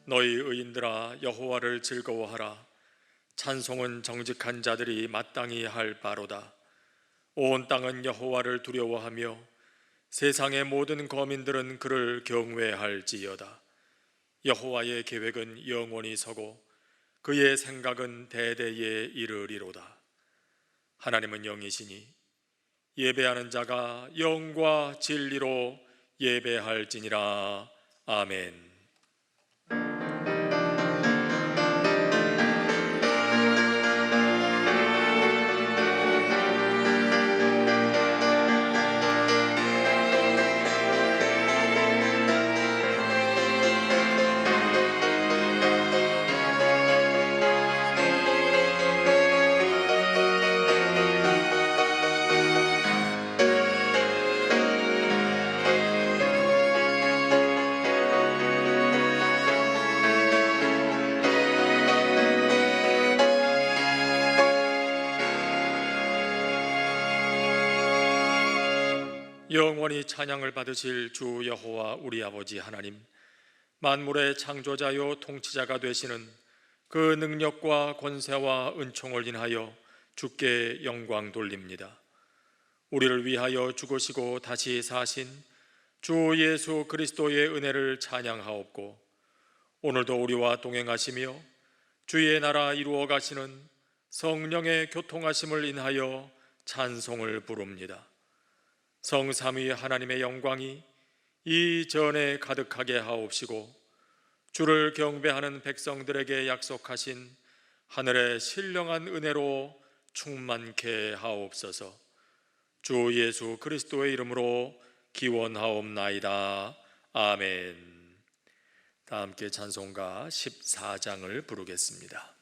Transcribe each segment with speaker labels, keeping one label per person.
Speaker 1: 너희 의인들아 여호와를 즐거워하라. 찬송은 정직한 자들이 마땅히 할 바로다. 온 땅은 여호와를 두려워하며 세상의 모든 거민들은 그를 경외할지어다. 여호와의 계획은 영원히 서고 그의 생각은 대대에 이르리로다. 하나님은 영이시니 예배하는 자가 영과 진리로 예배할지니라. 아멘. 영원히 찬양을 받으실 주 여호와 우리 아버지 하나님, 만물의 창조자요 통치자가 되시는 그 능력과 권세와 은총을 인하여 주께 영광 돌립니다. 우리를 위하여 죽으시고 다시 사신 주 예수 그리스도의 은혜를 찬양하옵고, 오늘도 우리와 동행하시며 주의 나라 이루어 가시는 성령의 교통하심을 인하여 찬송을 부릅니다. 성삼위 하나님의 영광이 이 전에 가득하게 하옵시고, 주를 경배하는 백성들에게 약속하신 하늘의 신령한 은혜로 충만케 하옵소서. 주 예수 그리스도의 이름으로 기원하옵나이다. 아멘. 다 함께 찬송가 14장을 부르겠습니다.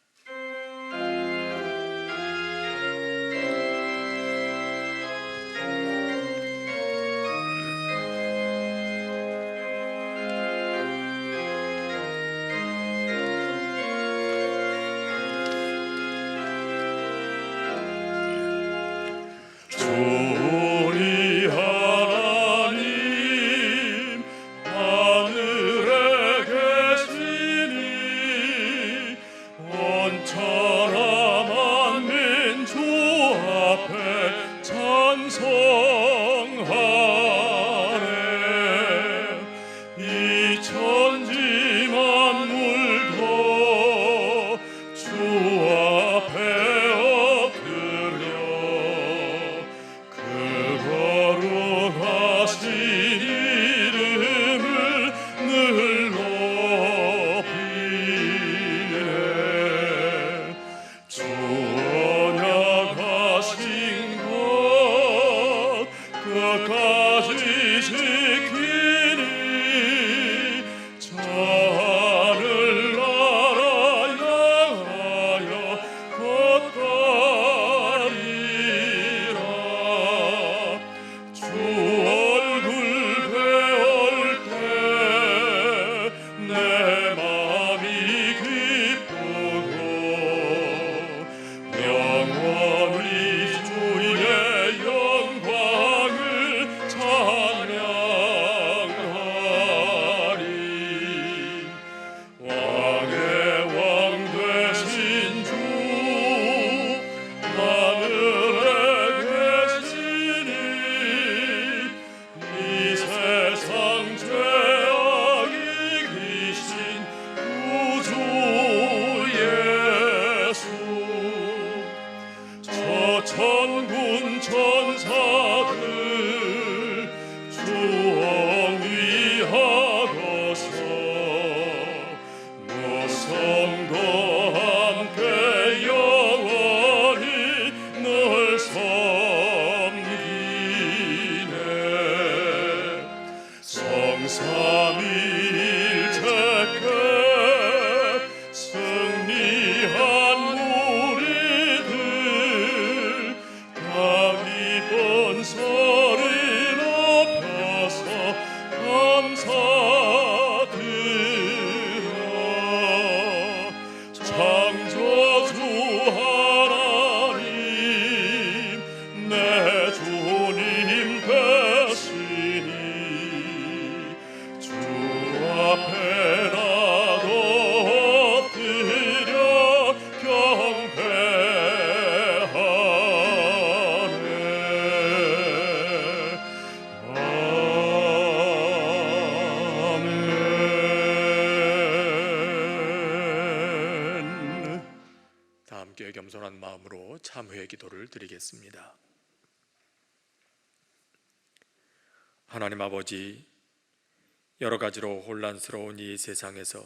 Speaker 1: 함께 겸손한 마음으로 참회의 기도를 드리겠습니다. 하나님 아버지, 여러 가지로 혼란스러운 이 세상에서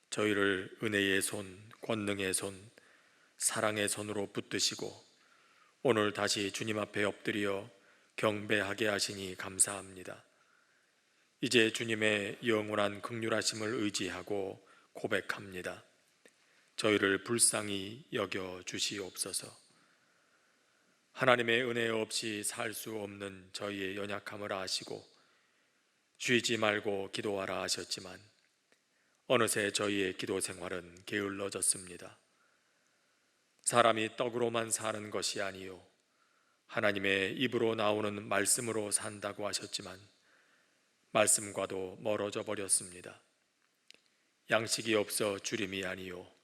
Speaker 1: 저희를 은혜의 손, 권능의 손, 사랑의 손으로 붙드시고 오늘 다시 주님 앞에 엎드려 경배하게 하시니 감사합니다. 이제 주님의 영원한 긍휼하심을 의지하고 고백합니다. 저희를 불쌍히 여겨 주시옵소서. 하나님의 은혜 없이 살 수 없는 저희의 연약함을 아시고 쉬지 말고 기도하라 하셨지만 어느새 저희의 기도 생활은 게을러졌습니다. 사람이 떡으로만 사는 것이 아니요 하나님의 입으로 나오는 말씀으로 산다고 하셨지만 말씀과도 멀어져 버렸습니다. 양식이 없어 주림이 아니요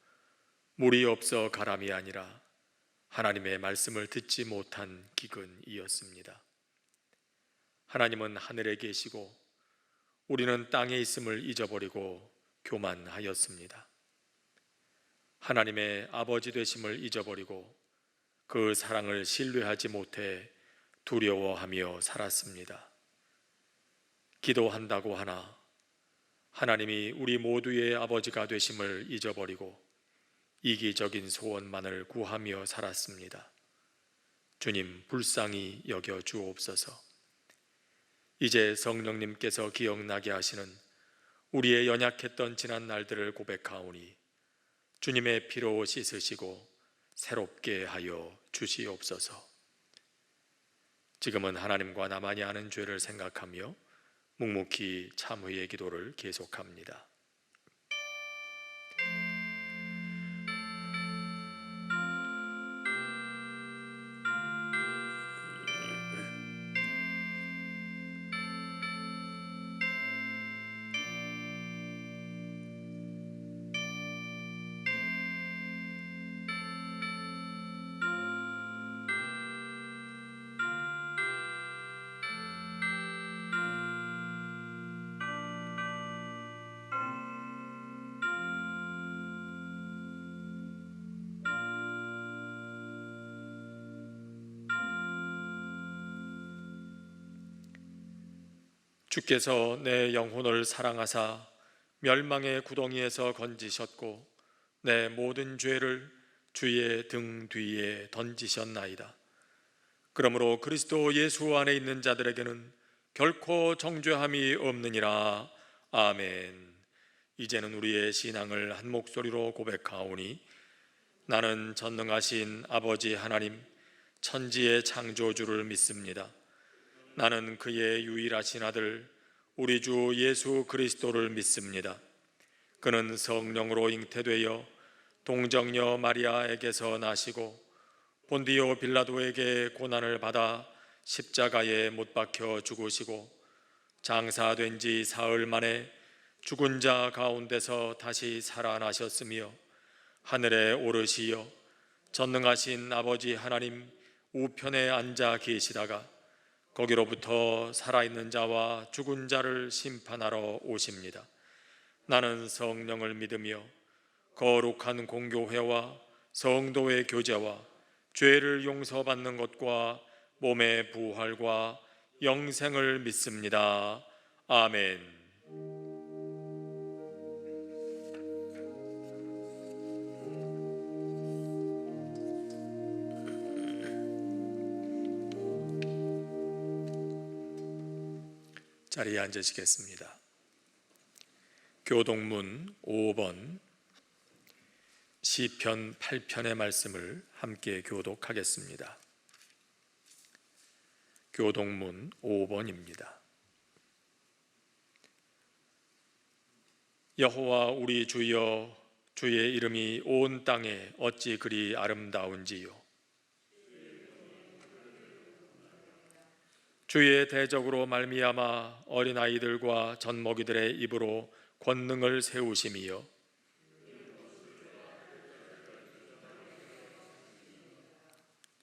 Speaker 1: 물이 없어 가람이 아니라 하나님의 말씀을 듣지 못한 기근이었습니다. 하나님은 하늘에 계시고 우리는 땅에 있음을 잊어버리고 교만하였습니다. 하나님의 아버지 되심을 잊어버리고 그 사랑을 신뢰하지 못해 두려워하며 살았습니다. 기도한다고 하나 하나님이 우리 모두의 아버지가 되심을 잊어버리고 이기적인 소원만을 구하며 살았습니다. 주님 불쌍히 여겨 주옵소서. 이제 성령님께서 기억나게 하시는 우리의 연약했던 지난 날들을 고백하오니 주님의 피로 씻으시고 새롭게 하여 주시옵소서. 지금은 하나님과 나만이 아는 죄를 생각하며 묵묵히 참회의 기도를 계속합니다. 주께서 내 영혼을 사랑하사 멸망의 구덩이에서 건지셨고 내 모든 죄를 주의 등 뒤에 던지셨나이다. 그러므로 그리스도 예수 안에 있는 자들에게는 결코 정죄함이 없느니라. 아멘. 이제는 우리의 신앙을 한 목소리로 고백하오니 나는 전능하신 아버지 하나님 천지의 창조주를 믿습니다. 나는 그의 유일하신 아들 우리 주 예수 그리스도를 믿습니다. 그는 성령으로 잉태되어 동정녀 마리아에게서 나시고 본디오 빌라도에게 고난을 받아 십자가에 못 박혀 죽으시고 장사된 지 사흘 만에 죽은 자 가운데서 다시 살아나셨으며 하늘에 오르시어 전능하신 아버지 하나님 우편에 앉아 계시다가 거기로부터 살아있는 자와 죽은 자를 심판하러 오십니다. 나는 성령을 믿으며 거룩한 공교회와 성도의 교제와 죄를 용서받는 것과 몸의 부활과 영생을 믿습니다. 아멘. 자리에 앉으시겠습니다. 교동문 5번 시편 8편의 말씀을 함께 교독하겠습니다. 교동문 5번입니다. 여호와 우리 주여, 주의 이름이 온 땅에 어찌 그리 아름다운지요. 주의 대적으로 말미암아 어린아이들과 젖먹이들의 입으로 권능을 세우심이요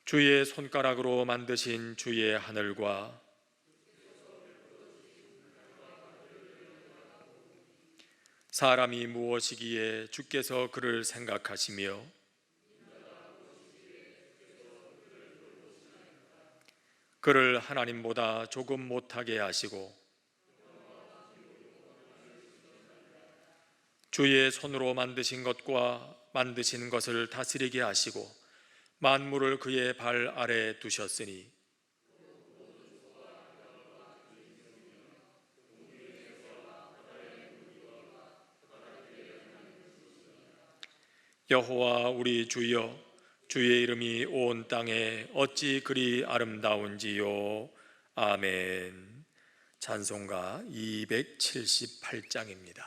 Speaker 1: 주의 손가락으로 만드신 주의 하늘과 사람이 무엇이기에 주께서 그를 생각하시며 그를 하나님보다 조금 못하게 하시고 주의 손으로 만드신 것과 만드신 것을 다스리게 하시고 만물을 그의 발 아래 두셨으니 여호와 우리 주여, 주의 이름이 온 땅에 어찌 그리 아름다운지요. 아멘. 찬송가 278장입니다.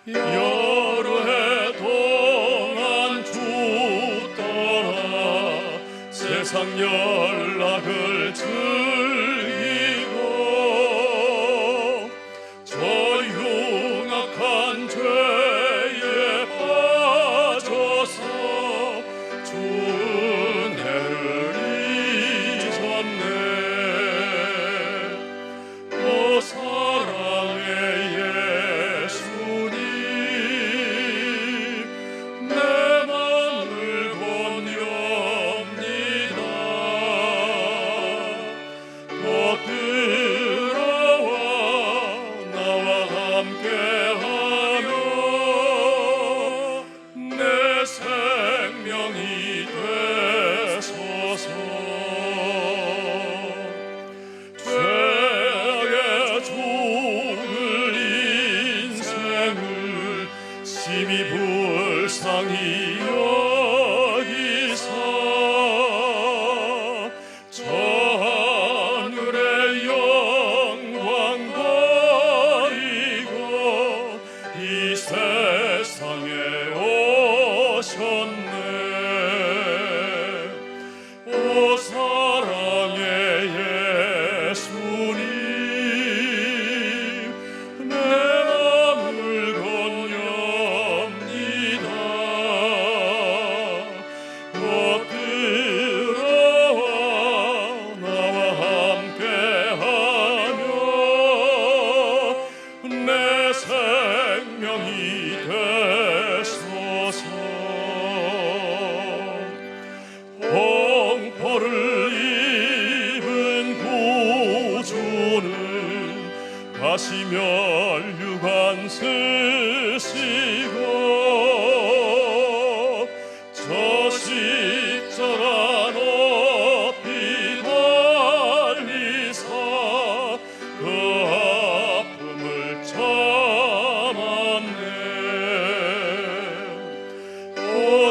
Speaker 2: 여러 해 동안 주 떠나 세상 연락을 즐기고 저 흉악한 죄에 빠져서 주 은혜를 잊었네. 오 사랑의 심히 불쌍히 여기사 저 하늘의 영광 버리고 이 세상에 오셨네. 오 사랑의 예수님, 내 맘을 곧 들어와 나와 함께하며 내 생명이 되소서. 홍포를 입은 구주는 다시 면류관 쓰시고 저 십자가 높이 달리사 그 아픔을 참았네. 오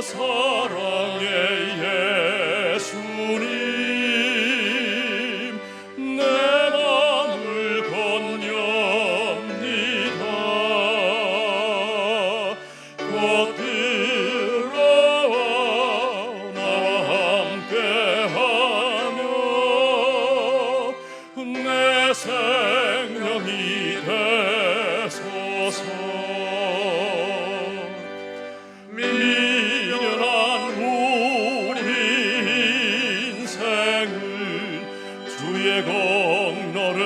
Speaker 2: 사랑의 예수님, 내 맘을 건넵니다. 곧 들어와 나와 함께하며 내 생명이 되소서. 미련한 우리 인생을 주의 공로를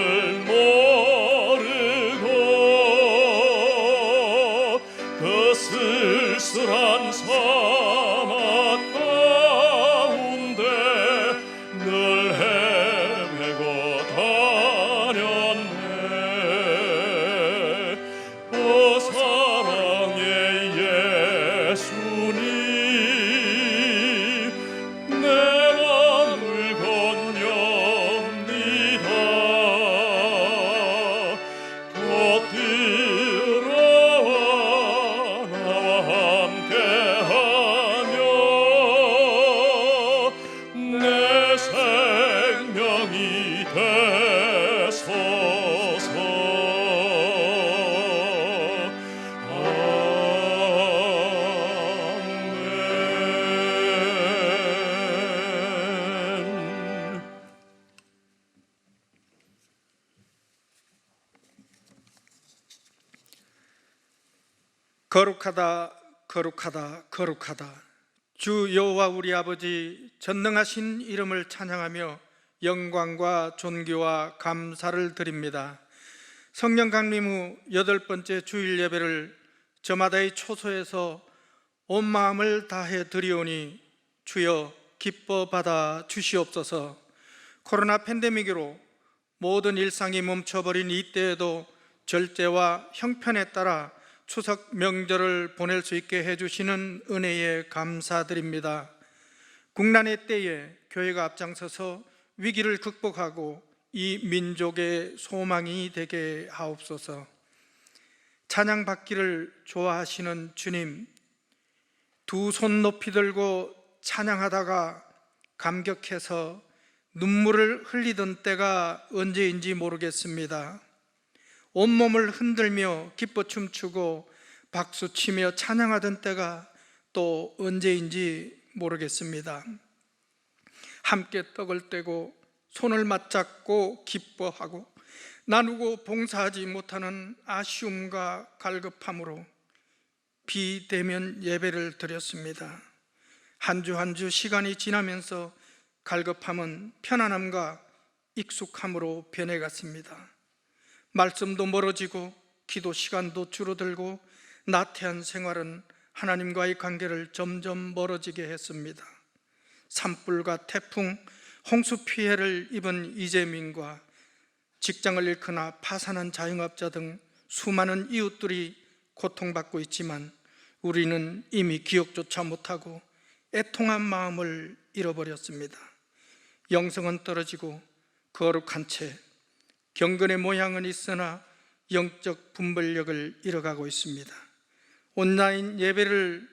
Speaker 2: 모르고 그 쓸쓸한 사막 가운데 늘 헤매고 다녔네. 오 사랑의 예수님, 내 맘을 건넵니다. 곧 들어와 나와 함께하며 내 생명이 되소서. 아멘.
Speaker 3: 거룩하다, 거룩하다, 거룩하다. 주 여호와 우리 아버지 전능하신 이름을 찬양하며 영광과 존귀와 감사를 드립니다. 성령 강림 후 8번째 주일 예배를 저마다의 초소에서 온 마음을 다해 드리오니 주여 기뻐 받아 주시옵소서. 코로나 팬데믹으로 모든 일상이 멈춰버린 이때에도 절제와 형편에 따라 추석 명절을 보낼 수 있게 해주시는 은혜에 감사드립니다. 국난의 때에 교회가 앞장서서 위기를 극복하고 이 민족의 소망이 되게 하옵소서. 찬양 받기를 좋아하시는 주님, 두 손 높이 들고 찬양하다가 감격해서 눈물을 흘리던 때가 언제인지 모르겠습니다. 온몸을 흔들며 기뻐 춤추고 박수치며 찬양하던 때가 또 언제인지 모르겠습니다. 함께 떡을 떼고 손을 맞잡고 기뻐하고 나누고 봉사하지 못하는 아쉬움과 갈급함으로 비대면 예배를 드렸습니다. 한 주 한 주 시간이 지나면서 갈급함은 편안함과 익숙함으로 변해갔습니다. 말씀도 멀어지고 기도 시간도 줄어들고 나태한 생활은 하나님과의 관계를 점점 멀어지게 했습니다. 산불과 태풍, 홍수 피해를 입은 이재민과 직장을 잃거나 파산한 자영업자 등 수많은 이웃들이 고통받고 있지만 우리는 이미 기억조차 못하고 애통한 마음을 잃어버렸습니다. 영성은 떨어지고 거룩한 채 경건의 모양은 있으나 영적 분별력을 잃어가고 있습니다. 온라인 예배를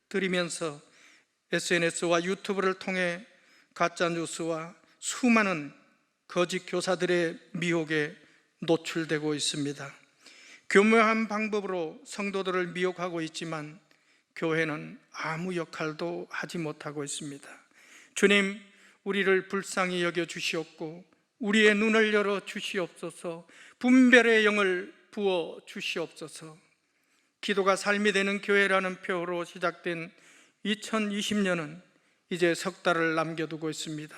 Speaker 3: 드리면서 SNS와 유튜브를 통해 가짜뉴스와 수많은 거짓 교사들의 미혹에 노출되고 있습니다. 교묘한 방법으로 성도들을 미혹하고 있지만 교회는 아무 역할도 하지 못하고 있습니다. 주님, 우리를 불쌍히 여겨 주시옵고 우리의 눈을 열어 주시옵소서. 분별의 영을 부어 주시옵소서. 기도가 삶이 되는 교회라는 표어로 시작된 2020년은 이제 석 달을 남겨두고 있습니다.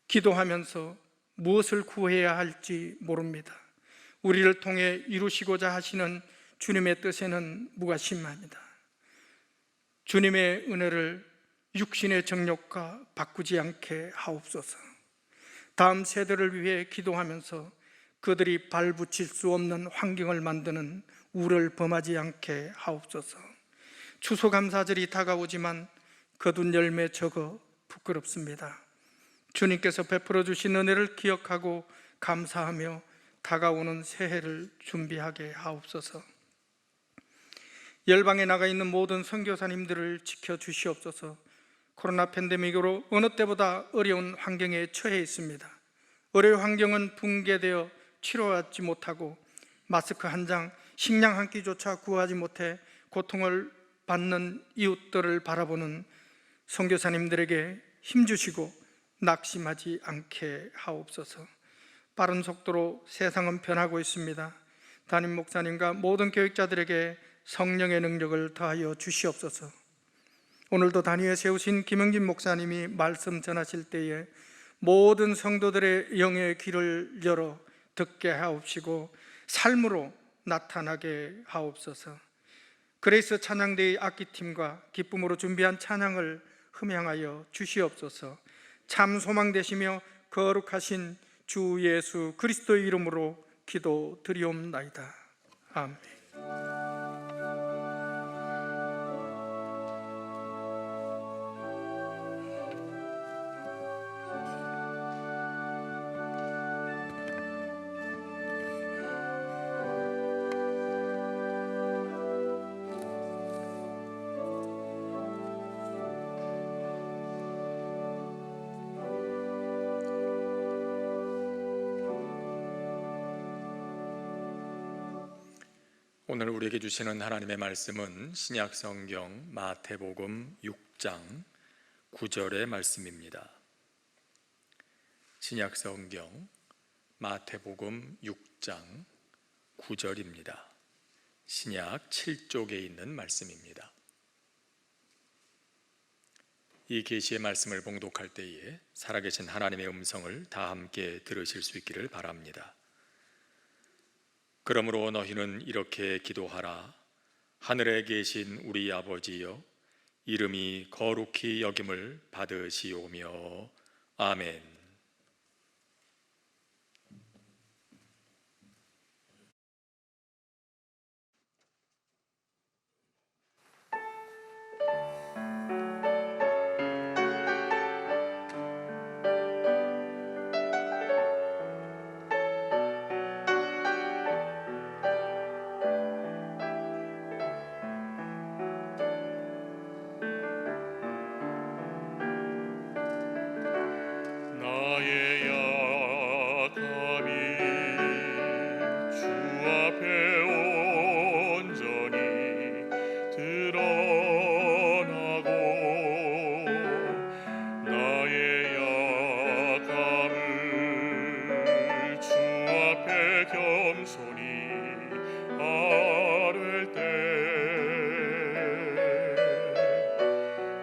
Speaker 3: 기도하면서 무엇을 구해야 할지 모릅니다. 우리를 통해 이루시고자 하시는 주님의 뜻에는 무관심합니다. 주님의 은혜를 육신의 정욕과 바꾸지 않게 하옵소서. 다음 세대를 위해 기도하면서 그들이 발붙일 수 없는 환경을 만드는 우를 범하지 않게 하옵소서. 추수감사절이 다가오지만 거둔 열매 적어 부끄럽습니다. 주님께서 베풀어 주신 은혜를 기억하고 감사하며 다가오는 새해를 준비하게 하옵소서. 열방에 나가 있는 모든 선교사님들을 지켜주시옵소서. 코로나 팬데믹으로 어느 때보다 어려운 환경에 처해 있습니다. 의료 환경은 붕괴되어 치료하지 못하고 마스크 한 장, 식량 한 끼조차 구하지 못해 고통을 받는 이웃들을 바라보는 선교사님들에게 힘주시고 낙심하지 않게 하옵소서. 빠른 속도로 세상은 변하고 있습니다. 담임 목사님과 모든 교육자들에게 성령의 능력을 더하여 주시옵소서. 오늘도 단위에 세우신 김영진 목사님이 말씀 전하실 때에 모든 성도들의 영의 귀를 열어 듣게 하옵시고 삶으로 나타나게 하옵소서. 그레이스 찬양대의 악기팀과 기쁨으로 준비한 찬양을 흠양하여 주시옵소서. 참 소망 되시며 거룩하신 주 예수 그리스도의 이름으로 기도드리옵나이다. 아멘.
Speaker 1: 오늘 우리에게 주시는 하나님의 말씀은 신약 성경 마태복음 6장 9절의 말씀입니다. 신약 성경 마태복음 6장 9절입니다. 신약 7쪽에 있는 말씀입니다. 이 계시의 말씀을 봉독할 때에 살아계신 하나님의 음성을 다 함께 들으실 수 있기를 바랍니다. 그러므로 너희는 이렇게 기도하라. 하늘에 계신 우리 아버지여, 이름이 거룩히 여김을 받으시오며. 아멘.
Speaker 2: 나의 약함이 주 앞에 온전히 드러나고 나의 약함을 주 앞에 겸손히 아뢰 때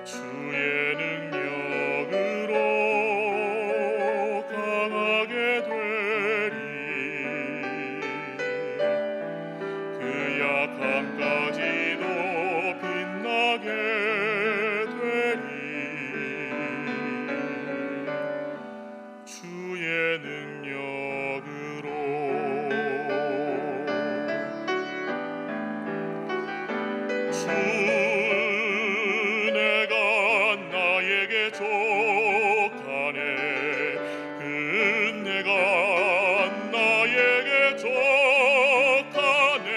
Speaker 2: 주의 능력으로 강하게 되리. 그 약함까지도 빛나게 되리. 주의 능력으로 주 내가 나에게 족하네. 그 내가 나에게 족하네.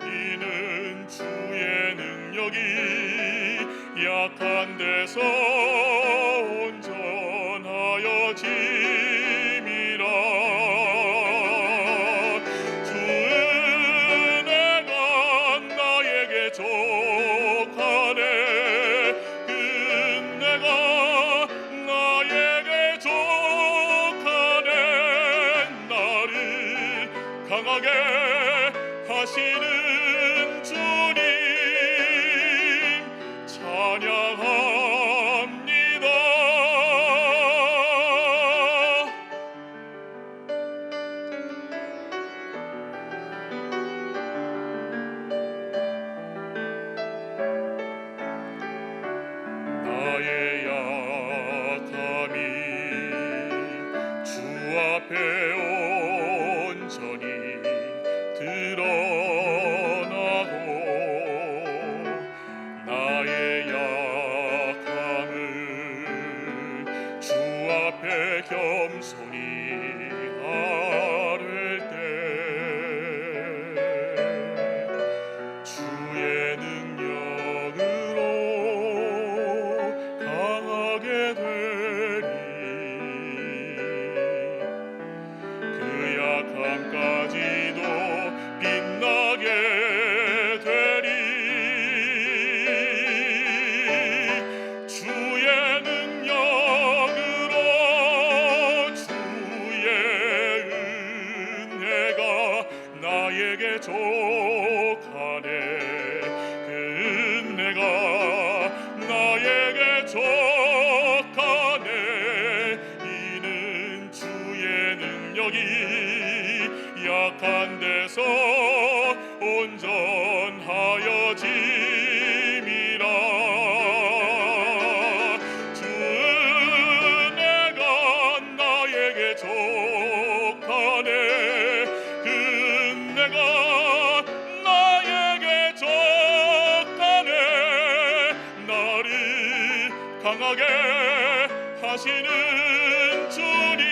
Speaker 2: 이는 주의 능력이 약한 데서 온전하여 짐이라. 주 은혜가 나에게 족하네. 그 은혜가 나에게 족하네. 나를 강하게 하시는 주님 찬양합니다. 나의 약함이 주 앞에 온전히 드러나고 나의 약함을 주 앞에 겸손히 아뢰 때 주의 능력으로 강하게 되리. 그 약함까지도 빛나게 되리. 주의 능력으로 주의 은혜가 나에게 족하네. 그 은혜가 나에게 족하네. 이는 주의 능력이 약한 데서 온전하여 짐이라. 주 은혜가 나에게 족하네. 그 은혜가 나에게 족하네. 나를 강하게 하시는 주님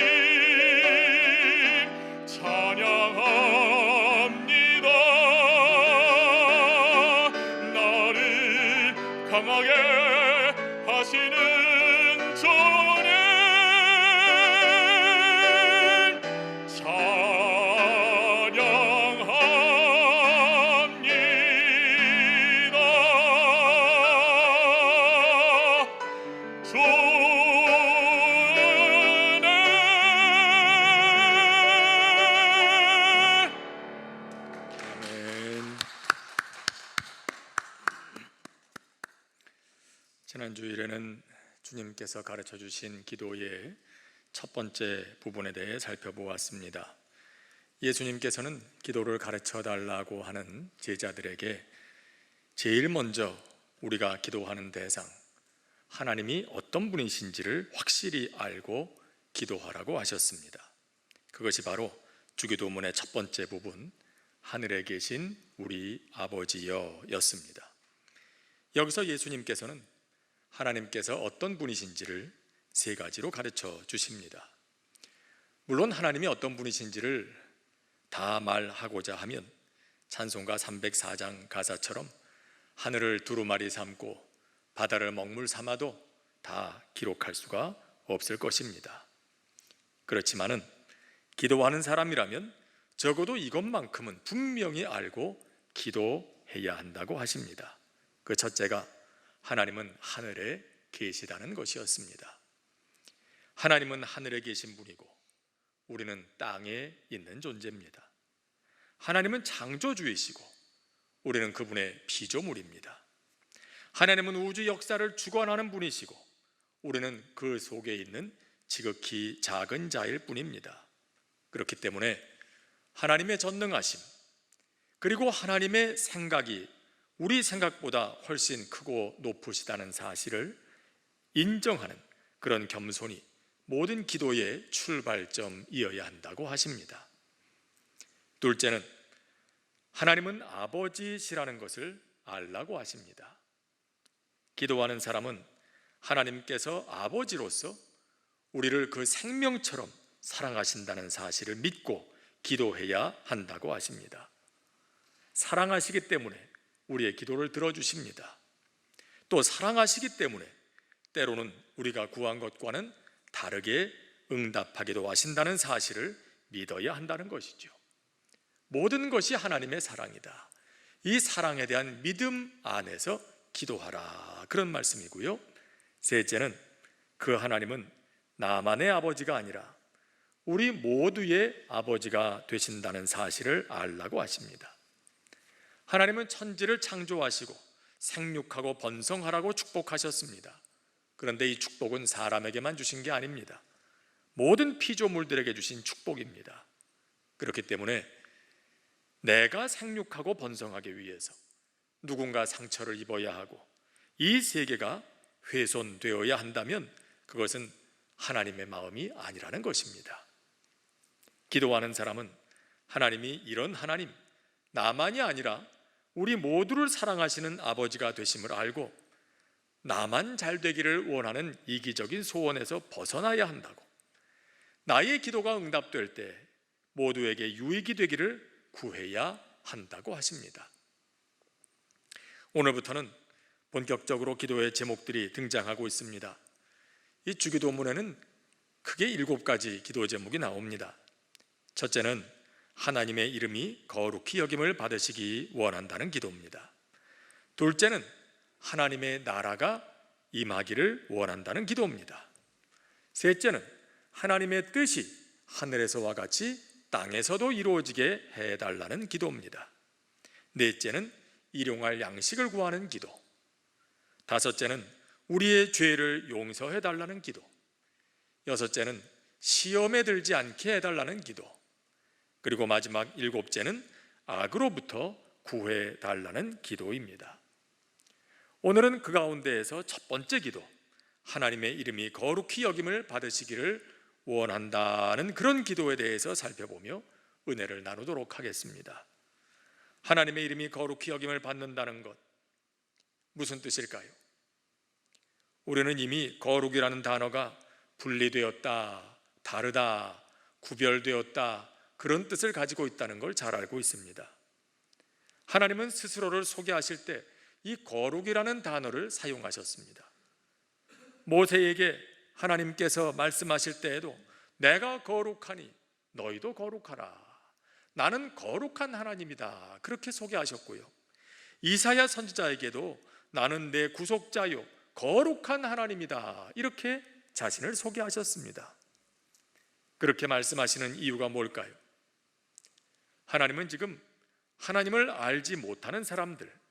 Speaker 2: 찬양합니다. 나를 강하게 하시는 주님
Speaker 1: 지난 주일에는 주님께서 가르쳐 주신 기도의 첫 번째 부분에 대해 살펴보았습니다. 예수님께서는 기도를 가르쳐 달라고 하는 제자들에게 제일 먼저 우리가 기도하는 대상, 하나님이 어떤 분이신지를 확실히 알고 기도하라고 하셨습니다. 그것이 바로 주기도문의 첫 번째 부분, 하늘에 계신 우리 아버지여 였습니다. 여기서 예수님께서는 하나님께서 어떤 분이신지를 세 가지로 가르쳐 주십니다. 물론 하나님이 어떤 분이신지를 다 말하고자 하면 찬송가 304장 가사처럼 하늘을 두루마리 삼고 바다를 먹물 삼아도 다 기록할 수가 없을 것입니다. 그렇지만은 기도하는 사람이라면 적어도 이것만큼은 분명히 알고 기도해야 한다고 하십니다. 그 첫째가 하나님은 하늘에 계시다는 것이었습니다. 하나님은 하늘에 계신 분이고 우리는 땅에 있는 존재입니다. 하나님은 창조주이시고 우리는 그분의 피조물입니다. 하나님은 우주 역사를 주관하는 분이시고 우리는 그 속에 있는 지극히 작은 자일 뿐입니다. 그렇기 때문에 하나님의 전능하심, 그리고 하나님의 생각이 우리 생각보다 훨씬 크고 높으시다는 사실을 인정하는 그런 겸손이 모든 기도의 출발점이어야 한다고 하십니다. 둘째는 하나님은 아버지시라는 것을 알라고 하십니다. 기도하는 사람은 하나님께서 아버지로서 우리를 그 생명처럼 사랑하신다는 사실을 믿고 기도해야 한다고 하십니다. 사랑하시기 때문에 우리의 기도를 들어주십니다. 또 사랑하시기 때문에 때로는 우리가 구한 것과는 다르게 응답하기도 하신다는 사실을 믿어야 한다는 것이죠. 모든 것이 하나님의 사랑이다. 이 사랑에 대한 믿음 안에서 기도하라, 그런 말씀이고요. 셋째는 그 하나님은 나만의 아버지가 아니라 우리 모두의 아버지가 되신다는 사실을 알라고 하십니다. 하나님은 천지를 창조하시고 생육하고 번성하라고 축복하셨습니다. 그런데 이 축복은 사람에게만 주신 게 아닙니다. 모든 피조물들에게 주신 축복입니다. 그렇기 때문에 내가 생육하고 번성하기 위해서 누군가 상처를 입어야 하고 이 세계가 훼손되어야 한다면 그것은 하나님의 마음이 아니라는 것입니다. 기도하는 사람은 하나님이 이런 하나님, 나만이 아니라 우리 모두를 사랑하시는 아버지가 되심을 알고 나만 잘 되기를 원하는 이기적인 소원에서 벗어나야 한다고, 나의 기도가 응답될 때 모두에게 유익이 되기를 구해야 한다고 하십니다. 오늘부터는 본격적으로 기도의 제목들이 등장하고 있습니다. 이 주기도문에는 크게 7가지 기도 제목이 나옵니다. 첫째는 하나님의 이름이 거룩히 여김을 받으시기 원한다는 기도입니다. 둘째는 하나님의 나라가 임하기를 원한다는 기도입니다. 셋째는 하나님의 뜻이 하늘에서와 같이 땅에서도 이루어지게 해달라는 기도입니다. 넷째는 일용할 양식을 구하는 기도. 다섯째는 우리의 죄를 용서해달라는 기도. 여섯째는 시험에 들지 않게 해달라는 기도. 그리고 마지막 7째는 악으로부터 구해달라는 기도입니다. 오늘은 그 가운데에서 첫 번째 기도, 하나님의 이름이 거룩히 여김을 받으시기를 원한다는 그런 기도에 대해서 살펴보며 은혜를 나누도록 하겠습니다. 하나님의 이름이 거룩히 여김을 받는다는 것, 무슨 뜻일까요? 우리는 이미 거룩이라는 단어가 분리되었다, 다르다, 구별되었다, 그런 뜻을 가지고 있다는 걸 잘 알고 있습니다. 하나님은 스스로를 소개하실 때 이 거룩이라는 단어를 사용하셨습니다. 모세에게 하나님께서 말씀하실 때에도 내가 거룩하니 너희도 거룩하라, 나는 거룩한 하나님이다, 그렇게 소개하셨고요. 이사야 선지자에게도 나는 내 구속자요 거룩한 하나님이다, 이렇게 자신을 소개하셨습니다. 그렇게 말씀하시는 이유가 뭘까요? 하나님은 지금 하나님을 알지 못하는 사람들,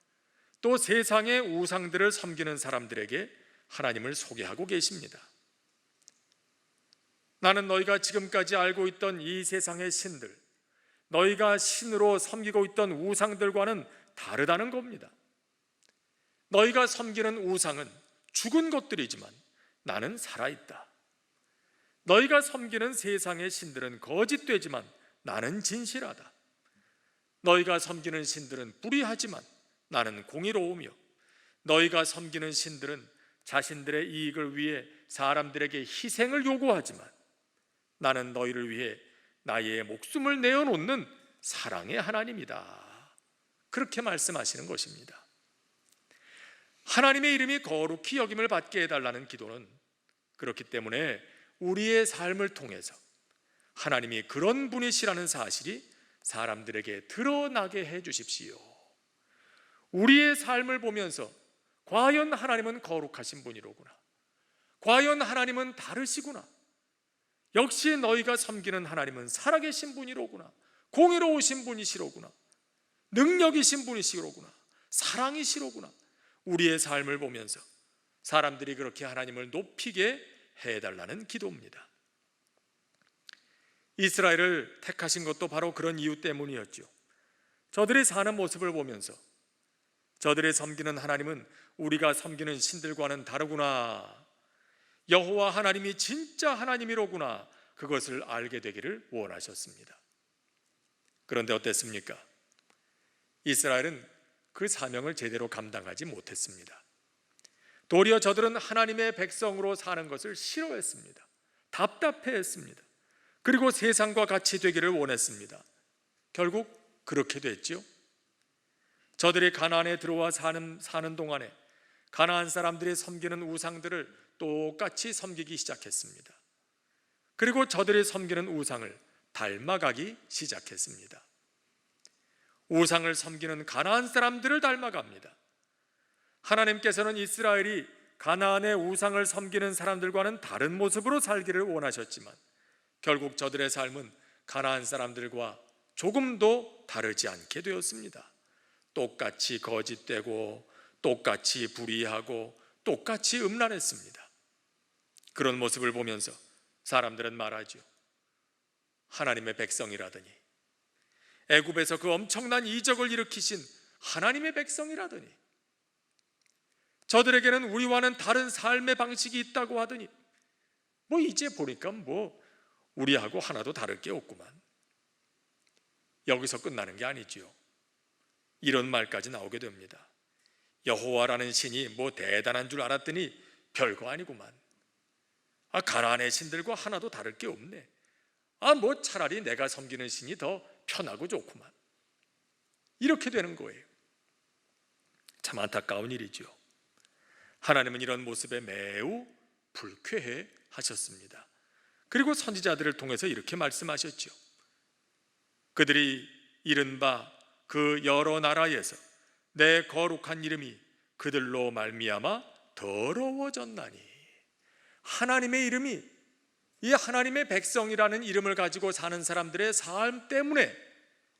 Speaker 1: 또 세상의 우상들을 섬기는 사람들에게 하나님을 소개하고 계십니다. 나는 너희가 지금까지 알고 있던 이 세상의 신들, 너희가 신으로 섬기고 있던 우상들과는 다르다는 겁니다. 너희가 섬기는 우상은 죽은 것들이지만 나는 살아있다. 너희가 섬기는 세상의 신들은 거짓되지만 나는 진실하다. 너희가 섬기는 신들은 불의하지만 나는 공의로우며, 너희가 섬기는 신들은 자신들의 이익을 위해 사람들에게 희생을 요구하지만 나는 너희를 위해 나의 목숨을 내어놓는 사랑의 하나님이다. 그렇게 말씀하시는 것입니다. 하나님의 이름이 거룩히 여김을 받게 해달라는 기도는 그렇기 때문에 우리의 삶을 통해서 하나님이 그런 분이시라는 사실이 사람들에게 드러나게 해 주십시오. 우리의 삶을 보면서 과연 하나님은 거룩하신 분이로구나, 과연 하나님은 다르시구나, 역시 너희가 섬기는 하나님은 살아계신 분이로구나, 공의로우신 분이시로구나, 능력이신 분이시로구나, 사랑이시로구나, 우리의 삶을 보면서 사람들이 그렇게 하나님을 높이게 해달라는 기도입니다. 이스라엘을 택하신 것도 바로 그런 이유 때문이었죠. 저들이 사는 모습을 보면서 저들이 섬기는 하나님은 우리가 섬기는 신들과는 다르구나, 여호와 하나님이 진짜 하나님이로구나, 그것을 알게 되기를 원하셨습니다. 그런데 어땠습니까? 이스라엘은 그 사명을 제대로 감당하지 못했습니다. 도리어 저들은 하나님의 백성으로 사는 것을 싫어했습니다. 답답해했습니다. 그리고 세상과 같이 되기를 원했습니다. 결국 그렇게 됐죠. 저들이 가나안에 들어와 사는 동안에 가나안 사람들이 섬기는 우상들을 똑같이 섬기기 시작했습니다. 그리고 저들이 섬기는 우상을 닮아가기 시작했습니다. 우상을 섬기는 가나안 사람들을 닮아갑니다. 하나님께서는 이스라엘이 가나안의 우상을 섬기는 사람들과는 다른 모습으로 살기를 원하셨지만 결국 저들의 삶은 가나안 사람들과 조금도 다르지 않게 되었습니다. 똑같이 거짓되고 똑같이 불의하고 똑같이 음란했습니다. 그런 모습을 보면서 사람들은 말하죠. 하나님의 백성이라더니, 애굽에서 그 엄청난 이적을 일으키신 하나님의 백성이라더니, 저들에게는 우리와는 다른 삶의 방식이 있다고 하더니 이제 보니까 우리하고 하나도 다를 게 없구만. 여기서 끝나는 게 아니지요. 이런 말까지 나오게 됩니다. 여호와라는 신이 대단한 줄 알았더니 별거 아니구만. 가나안의 신들과 하나도 다를 게 없네. 차라리 내가 섬기는 신이 더 편하고 좋구만. 이렇게 되는 거예요. 참 안타까운 일이죠. 하나님은 이런 모습에 매우 불쾌해 하셨습니다. 그리고 선지자들을 통해서 이렇게 말씀하셨죠. 그들이 이른바 그 여러 나라에서 내 거룩한 이름이 그들로 말미암아 더러워졌나니, 하나님의 이름이, 이 하나님의 백성이라는 이름을 가지고 사는 사람들의 삶 때문에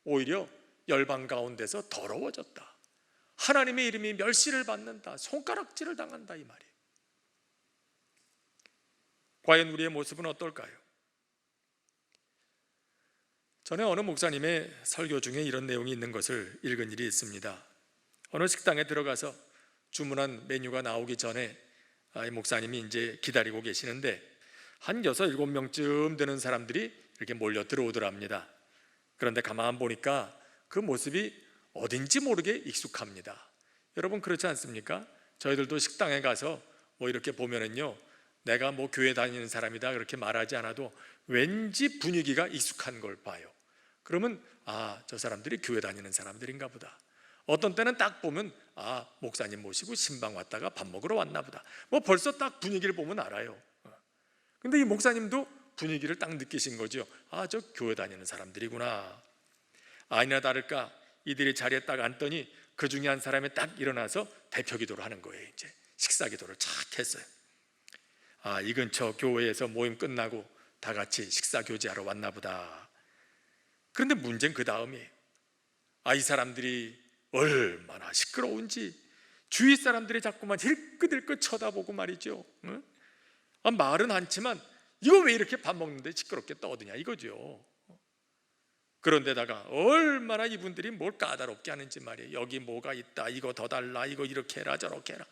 Speaker 1: 오히려 열방 가운데서 더러워졌다, 하나님의 이름이 멸시를 받는다, 손가락질을 당한다, 이 말이에요. 과연 우리의 모습은 어떨까요? 전에 어느 목사님의 설교 중에 이런 내용이 있는 것을 읽은 일이 있습니다. 어느 식당에 들어가서 주문한 메뉴가 나오기 전에 이 목사님이 이제 기다리고 계시는데 한 6, 7명쯤 되는 사람들이 이렇게 몰려 들어오더랍니다. 그런데 가만 보니까 그 모습이 어딘지 모르게 익숙합니다. 여러분 그렇지 않습니까? 저희들도 식당에 가서 이렇게 보면은요, 내가 교회 다니는 사람이다 그렇게 말하지 않아도 왠지 분위기가 익숙한 걸 봐요. 그러면 저 사람들이 교회 다니는 사람들인가 보다. 어떤 때는 딱 보면 목사님 모시고 신방 왔다가 밥 먹으러 왔나 보다. 벌써 딱 분위기를 보면 알아요. 근데 이 목사님도 분위기를 딱 느끼신 거죠. 저 교회 다니는 사람들이구나. 아니나 다를까 이들이 자리에 딱 앉더니 그 중에 한 사람이 딱 일어나서 대표 기도를 하는 거예요. 이제 식사 기도를 착 했어요. 이 근처 교회에서 모임 끝나고 다 같이 식사 교제하러 왔나 보다. 그런데 문제는 그 다음에 이 사람들이 얼마나 시끄러운지 주위 사람들이 자꾸만 힐끗힐끗 쳐다보고 말이죠. 응? 말은 않지만 이거 왜 이렇게 밥 먹는데 시끄럽게 떠드냐 이거죠. 그런데다가 얼마나 이분들이 뭘 까다롭게 하는지 말이에요. 여기 뭐가 있다, 이거 더 달라, 이거 이렇게 해라 저렇게 해라.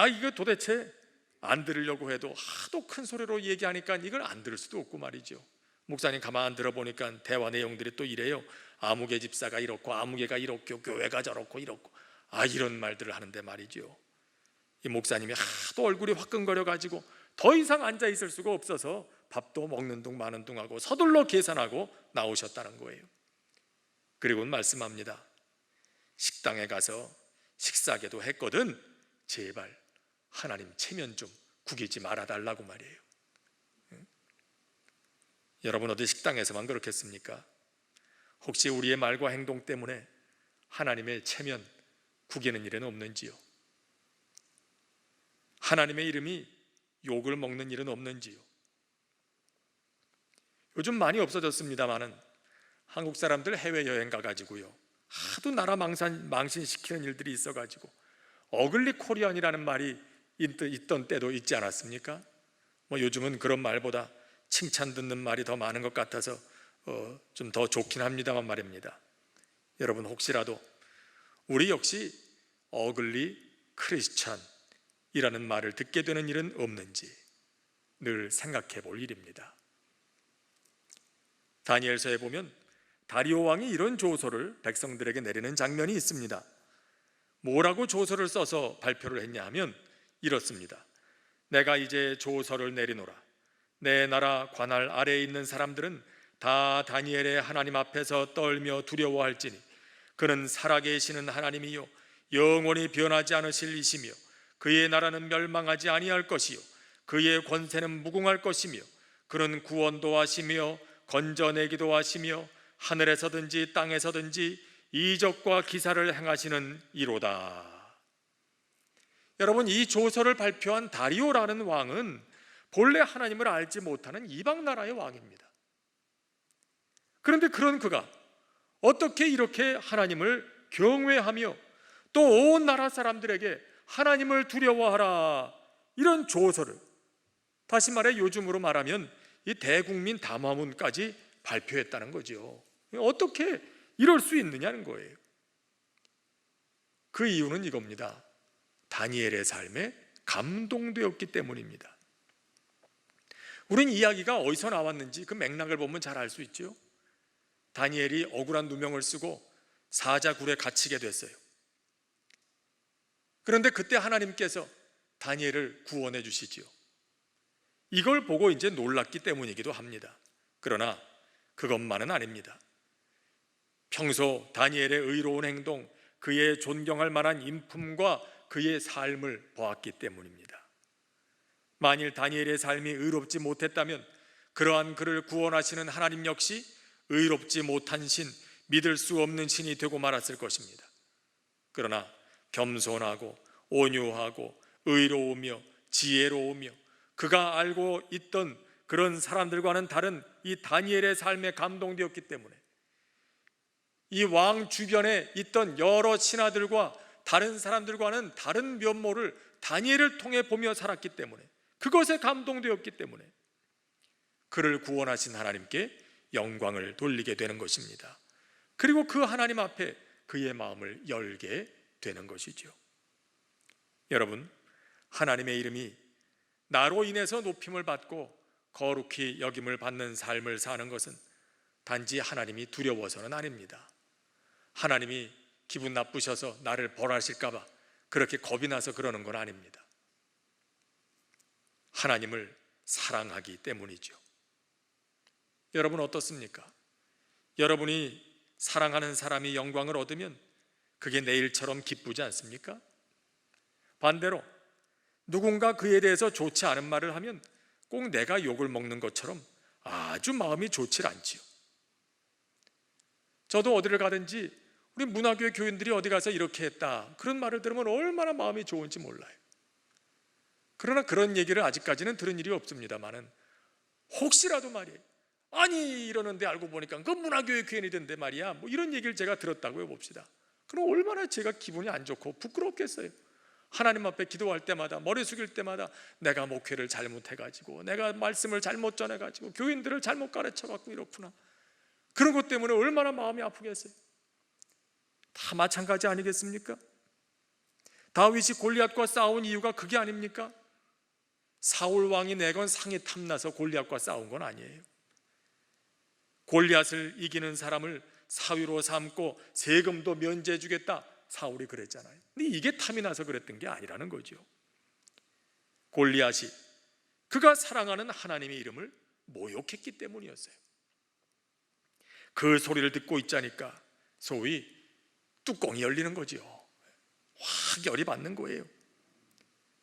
Speaker 1: 이거 도대체 안 들으려고 해도 하도 큰 소리로 얘기하니까 이걸 안 들을 수도 없고 말이죠. 목사님 가만 들어보니까 대화 내용들이 또 이래요. 아무개 집사가 이렇고 아무개가 이렇고 교회가 저렇고 이렇고 이런 말들을 하는데 말이죠. 이 목사님이 하도 얼굴이 화끈거려 가지고 더 이상 앉아 있을 수가 없어서 밥도 먹는 둥 마는 둥 하고 서둘러 계산하고 나오셨다는 거예요. 그리고 말씀합니다. 식당에 가서 식사하게도 했거든 제발 하나님 체면 좀 구기지 말아달라고 말이에요. 여러분 어디 식당에서만 그렇겠습니까? 혹시 우리의 말과 행동 때문에 하나님의 체면 구기는 일은 없는지요? 하나님의 이름이 욕을 먹는 일은 없는지요? 요즘 많이 없어졌습니다마는 한국 사람들 해외여행 가가지고요 하도 나라 망신시키는 일들이 있어가지고 어글리 코리안이라는 말이 있던 때도 있지 않았습니까? 요즘은 그런 말보다 칭찬 듣는 말이 더 많은 것 같아서 좀 더 좋긴 합니다만 말입니다. 여러분 혹시라도 우리 역시 어글리 크리스찬이라는 말을 듣게 되는 일은 없는지 늘 생각해 볼 일입니다. 다니엘서에 보면 다리오 왕이 이런 조서를 백성들에게 내리는 장면이 있습니다. 뭐라고 조서를 써서 발표를 했냐 하면 이렇습니다. 내가 이제 조서를 내리노라. 내 나라 관할 아래에 있는 사람들은 다 다니엘의 하나님 앞에서 떨며 두려워할지니 그는 살아계시는 하나님이요 영원히 변하지 않으실 이시며 그의 나라는 멸망하지 아니할 것이요 그의 권세는 무궁할 것이며 그는 구원도 하시며 건져내기도 하시며 하늘에서든지 땅에서든지 이적과 기사를 행하시는 이로다. 여러분 이 조서를 발표한 다리오라는 왕은 본래 하나님을 알지 못하는 이방 나라의 왕입니다. 그런데 그런 그가 어떻게 이렇게 하나님을 경외하며 또 온 나라 사람들에게 하나님을 두려워하라 이런 조서를, 다시 말해 요즘으로 말하면 이 대국민 담화문까지 발표했다는 거죠. 어떻게 이럴 수 있느냐는 거예요. 그 이유는 이겁니다. 다니엘의 삶에 감동되었기 때문입니다. 우린 이야기가 어디서 나왔는지 그 맥락을 보면 잘 알 수 있죠. 다니엘이 억울한 누명을 쓰고 사자굴에 갇히게 됐어요. 그런데 그때 하나님께서 다니엘을 구원해 주시지요. 이걸 보고 이제 놀랐기 때문이기도 합니다. 그러나 그것만은 아닙니다. 평소 다니엘의 의로운 행동, 그의 존경할 만한 인품과 그의 삶을 보았기 때문입니다. 만일 다니엘의 삶이 의롭지 못했다면 그러한 그를 구원하시는 하나님 역시 의롭지 못한 신, 믿을 수 없는 신이 되고 말았을 것입니다. 그러나 겸손하고 온유하고 의로우며 지혜로우며 그가 알고 있던 그런 사람들과는 다른 이 다니엘의 삶에 감동되었기 때문에 이 왕 주변에 있던 여러 신하들과 다른 사람들과는 다른 면모를 다니엘을 통해 보며 살았기 때문에 그것에 감동되었기 때문에 그를 구원하신 하나님께 영광을 돌리게 되는 것입니다. 그리고 그 하나님 앞에 그의 마음을 열게 되는 것이죠. 여러분, 하나님의 이름이 나로 인해서 높임을 받고 거룩히 여김을 받는 삶을 사는 것은 단지 하나님이 두려워서는 아닙니다. 하나님이 기분 나쁘셔서 나를 벌하실까 봐 그렇게 겁이 나서 그러는 건 아닙니다. 하나님을 사랑하기 때문이죠. 여러분 어떻습니까? 여러분이 사랑하는 사람이 영광을 얻으면 그게 내일처럼 기쁘지 않습니까? 반대로 누군가 그에 대해서 좋지 않은 말을 하면 꼭 내가 욕을 먹는 것처럼 아주 마음이 좋질 않지요. 저도 어디를 가든지 우리 문화교회 교인들이 어디 가서 이렇게 했다 그런 말을 들으면 얼마나 마음이 좋은지 몰라요. 그러나 그런 얘기를 아직까지는 들은 일이 없습니다만은 혹시라도 말이에요. 아니 이러는데 알고 보니까 그 문화교회 교인이던데 말이야 뭐 이런 얘기를 제가 들었다고 해봅시다. 그럼 얼마나 제가 기분이 안 좋고 부끄럽겠어요. 하나님 앞에 기도할 때마다, 머리 숙일 때마다 내가 목회를 잘못해가지고, 내가 말씀을 잘못 전해가지고, 교인들을 잘못 가르쳐갖고 이렇구나. 그런 것 때문에 얼마나 마음이 아프겠어요. 다 마찬가지 아니겠습니까? 다윗이 골리앗과 싸운 이유가 그게 아닙니까? 사울 왕이 내건 상이 탐나서 골리앗과 싸운 건 아니에요. 골리앗을 이기는 사람을 사위로 삼고 세금도 면제해 주겠다, 사울이 그랬잖아요. 근데 이게 탐이 나서 그랬던 게 아니라는 거죠. 골리앗이 그가 사랑하는 하나님의 이름을 모욕했기 때문이었어요. 그 소리를 듣고 있자니까 소위 뚜껑이 열리는 거죠. 확 열이 받는 거예요.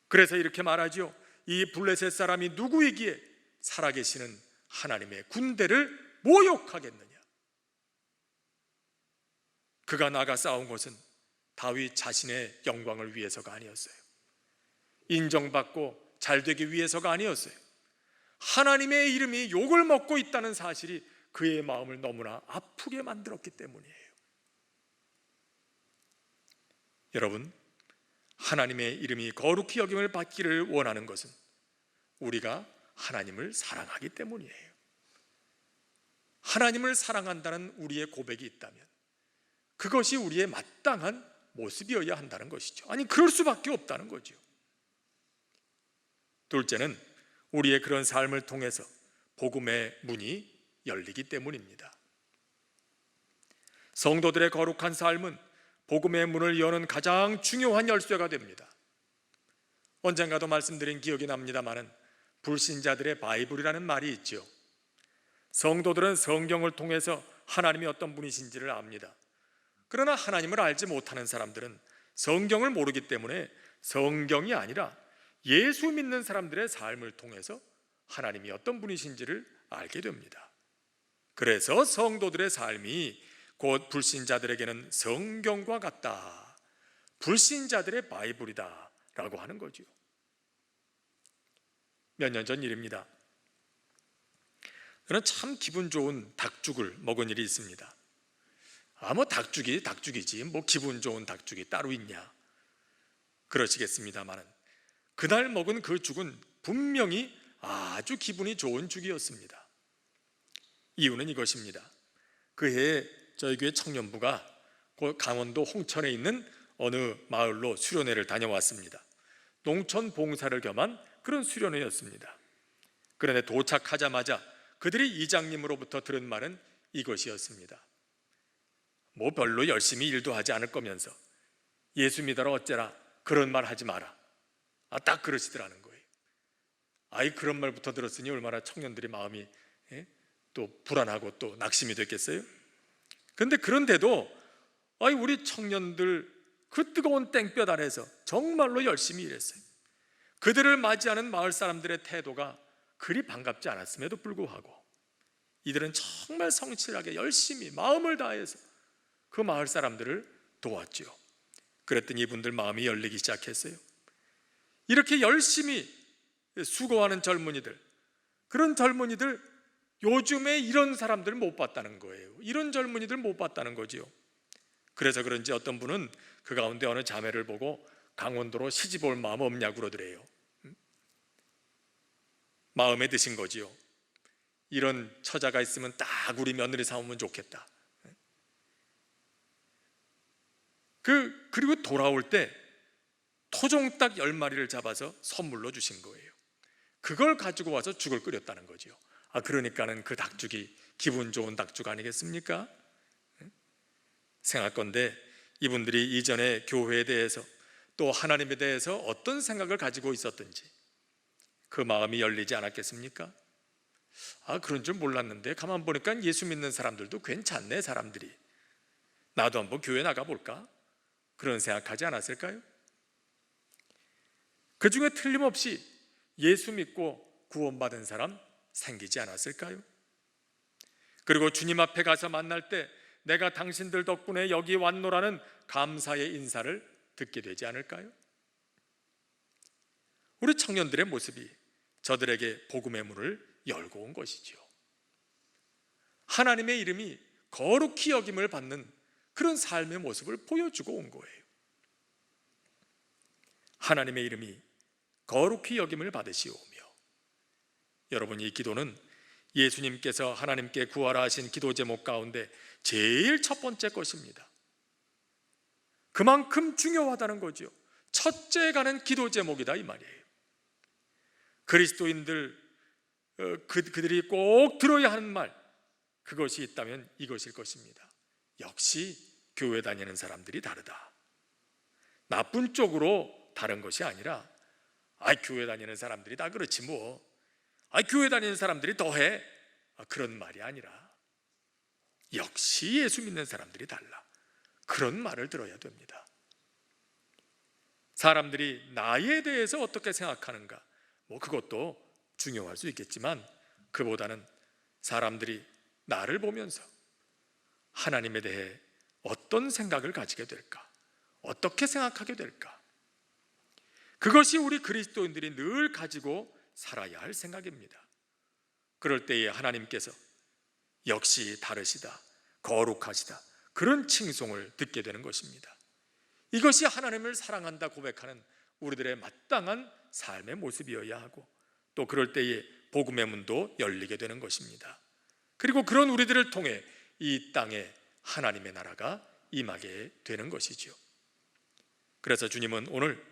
Speaker 1: 그래서 이렇게 말하죠. 이 블레셋 사람이 누구이기에 살아계시는 하나님의 군대를 모욕하겠느냐. 그가 나가 싸운 것은 다윗 자신의 영광을 위해서가 아니었어요. 인정받고 잘되기 위해서가 아니었어요. 하나님의 이름이 욕을 먹고 있다는 사실이 그의 마음을 너무나 아프게 만들었기 때문이에요. 여러분, 하나님의 이름이 거룩히 여김을 받기를 원하는 것은 우리가 하나님을 사랑하기 때문이에요. 하나님을 사랑한다는 우리의 고백이 있다면 그것이 우리의 마땅한 모습이어야 한다는 것이죠. 아니, 그럴 수밖에 없다는 거죠. 둘째는 우리의 그런 삶을 통해서 복음의 문이 열리기 때문입니다. 성도들의 거룩한 삶은 복음의 문을 여는 가장 중요한 열쇠가 됩니다. 언젠가도 말씀드린 기억이 납니다마는 불신자들의 바이블이라는 말이 있죠. 성도들은 성경을 통해서 하나님이 어떤 분이신지를 압니다. 그러나 하나님을 알지 못하는 사람들은 성경을 모르기 때문에 성경이 아니라 예수 믿는 사람들의 삶을 통해서 하나님이 어떤 분이신지를 알게 됩니다. 그래서 성도들의 삶이 곧 불신자들에게는 성경과 같다, 불신자들의 바이블이다 라고 하는 거죠. 몇 년 전 일입니다. 저는 참 기분 좋은 닭죽을 먹은 일이 있습니다. 뭐 닭죽이지 뭐 기분 좋은 닭죽이 따로 있냐 그러시겠습니다만은 그날 먹은 그 죽은 분명히 아주 기분이 좋은 죽이었습니다. 이유는 이것입니다. 그해 저희 교회 청년부가 강원도 홍천에 있는 어느 마을로 수련회를 다녀왔습니다. 농촌 봉사를 겸한 그런 수련회였습니다. 그런데 도착하자마자 그들이 이장님으로부터 들은 말은 이것이었습니다. 뭐 별로 열심히 일도 하지 않을 거면서 예수 믿어라 어째라 그런 말 하지 마라. 딱 그러시더라는 거예요. 그런 말부터 들었으니 얼마나 청년들의 마음이 또 불안하고 또 낙심이 됐겠어요. 그런데 그런데도 우리 청년들 그 뜨거운 땡볕 아래서 정말로 열심히 일했어요. 그들을 맞이하는 마을 사람들의 태도가 그리 반갑지 않았음에도 불구하고 이들은 정말 성실하게 열심히 마음을 다해서 그 마을 사람들을 도왔죠. 그랬더니 이분들 마음이 열리기 시작했어요. 이렇게 열심히 수고하는 젊은이들, 그런 젊은이들 요즘에 이런 사람들을 못 봤다는 거예요. 이런 젊은이들 못 봤다는 거지요. 그래서 그런지 어떤 분은 그 가운데 어느 자매를 보고 강원도로 시집 올 마음 없냐고 그러더래요. 마음에 드신 거지요. 이런 처자가 있으면 딱 우리 며느리 삼으면 좋겠다. 그리고 돌아올 때 토종닭 10마리를 잡아서 선물로 주신 거예요. 그걸 가지고 와서 죽을 끓였다는 거죠. 그러니까는 그 닭죽이 기분 좋은 닭죽 아니겠습니까? 생각건대 이분들이 이전에 교회에 대해서 또 하나님에 대해서 어떤 생각을 가지고 있었든지 그 마음이 열리지 않았겠습니까? 그런 줄 몰랐는데 가만 보니까 예수 믿는 사람들도 괜찮네, 사람들이. 나도 한번 교회 나가볼까? 그런 생각하지 않았을까요? 그 중에 틀림없이 예수 믿고 구원받은 사람 생기지 않았을까요? 그리고 주님 앞에 가서 만날 때 내가 당신들 덕분에 여기 왔노라는 감사의 인사를 듣게 되지 않을까요? 우리 청년들의 모습이 저들에게 복음의 문을 열고 온 것이죠. 하나님의 이름이 거룩히 여김을 받는 그런 삶의 모습을 보여주고 온 거예요. 하나님의 이름이 거룩히 여김을 받으시오며, 여러분, 이 기도는 예수님께서 하나님께 구하라 하신 기도 제목 가운데 제일 첫 번째 것입니다. 그만큼 중요하다는 거죠. 첫째 가는 기도 제목이다 이 말이에요. 그리스도인들 그들이 꼭 들어야 하는 말, 그것이 있다면 이것일 것입니다. 역시 교회 다니는 사람들이 다르다. 나쁜 쪽으로 다른 것이 아니라, 교회 다니는 사람들이 다 그렇지 뭐, 교회 다니는 사람들이 더해, 그런 말이 아니라 역시 예수 믿는 사람들이 달라, 그런 말을 들어야 됩니다. 사람들이 나에 대해서 어떻게 생각하는가, 그것도 중요할 수 있겠지만, 그보다는 사람들이 나를 보면서 하나님에 대해 어떤 생각을 가지게 될까, 어떻게 생각하게 될까, 그것이 우리 그리스도인들이 늘 가지고 살아야 할 생각입니다. 그럴 때에 하나님께서 역시 다르시다, 거룩하시다, 그런 칭송을 듣게 되는 것입니다. 이것이 하나님을 사랑한다 고백하는 우리들의 마땅한 삶의 모습이어야 하고, 또 그럴 때에 복음의 문도 열리게 되는 것입니다. 그리고 그런 우리들을 통해 이 땅에 하나님의 나라가 임하게 되는 것이죠. 그래서 주님은 오늘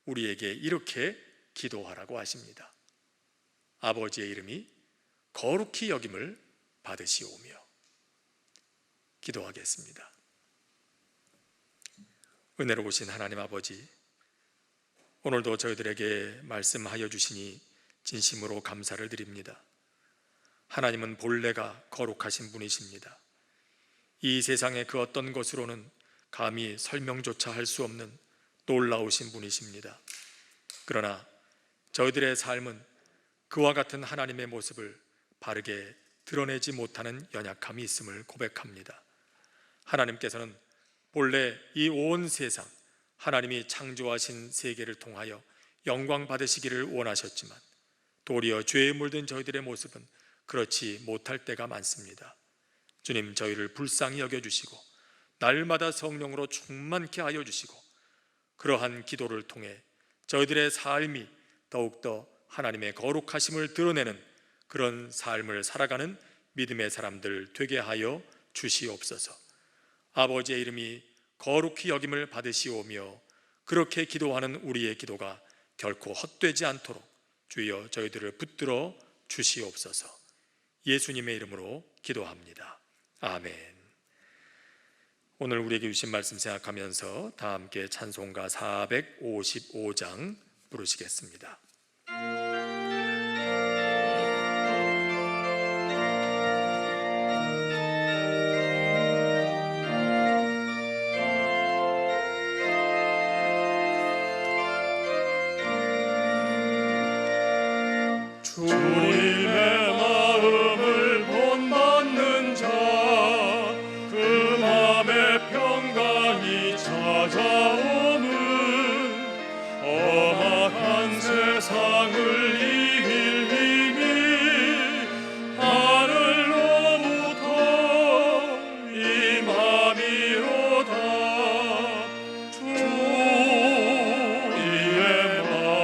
Speaker 1: 우리에게 이렇게 기도하라고 하십니다. 아버지의 이름이 거룩히 여김을 받으시오며. 기도하겠습니다. 은혜로우신 하나님 아버지, 오늘도 저희들에게 말씀하여 주시니 진심으로 감사를 드립니다. 하나님은 본래가 거룩하신 분이십니다. 이 세상의 그 어떤 것으로는 감히 설명조차 할 수 없는 놀라우신 분이십니다. 그러나 저희들의 삶은 그와 같은 하나님의 모습을 바르게 드러내지 못하는 연약함이 있음을 고백합니다. 하나님께서는 본래 이 온 세상, 하나님이 창조하신 세계를 통하여 영광 받으시기를 원하셨지만, 도리어 죄에 물든 저희들의 모습은 그렇지 못할 때가 많습니다. 주님, 저희를 불쌍히 여겨주시고 날마다 성령으로 충만케 하여 주시고, 그러한 기도를 통해 저희들의 삶이 더욱더 하나님의 거룩하심을 드러내는 그런 삶을 살아가는 믿음의 사람들 되게 하여 주시옵소서. 아버지의 이름이 거룩히 여김을 받으시오며, 그렇게 기도하는 우리의 기도가 결코 헛되지 않도록 주여 저희들을 붙들어 주시옵소서. 예수님의 이름으로 기도합니다. 아멘. 오늘 우리에게 주신 말씀 생각하면서 다 함께 찬송가 455장 부르시겠습니다.
Speaker 2: 주님의 마음을 본받는 자, 그 맘에 평강이 찾아오는, 험악한 세상을 이길 힘이 하늘로부터 임함이로다. 주의 마음을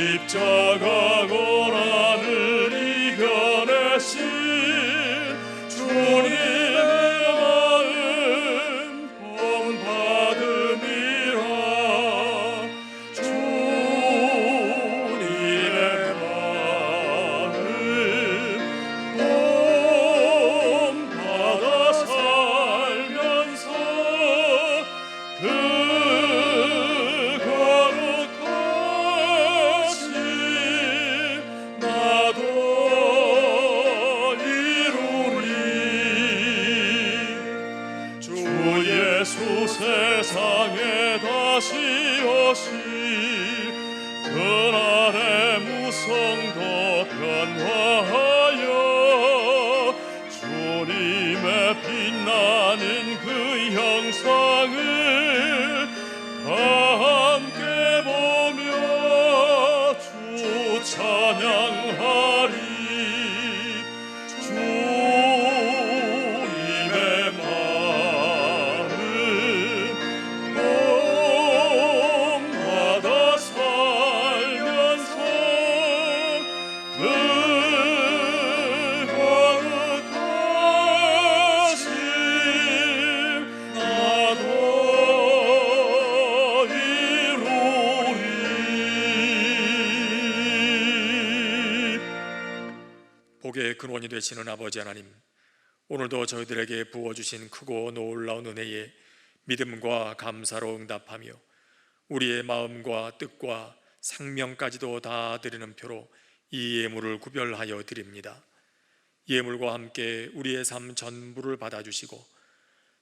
Speaker 2: 십자가 고난을 이겨내신 주님의 마음 본받음이라. 주님의 마음 본받아 살면서 그 거룩하심 나도 이루리. 주 예수 세상에 다시 오시 그날의 무성도 변화하여 주님의 빛나는 그 형상을 다 함께 보며 주 찬양하리. 주님의 마음 본받아 살면서 그 거룩하심 나도 이루리.
Speaker 1: 복의 근원이 되시는 아버지 하나님, 오늘도 저희들에게 부어주신 크고 놀라운 은혜에 믿음과 감사로 응답하며 우리의 마음과 뜻과 생명까지도 다 드리는 표로 이 예물을 구별하여 드립니다. 예물과 함께 우리의 삶 전부를 받아주시고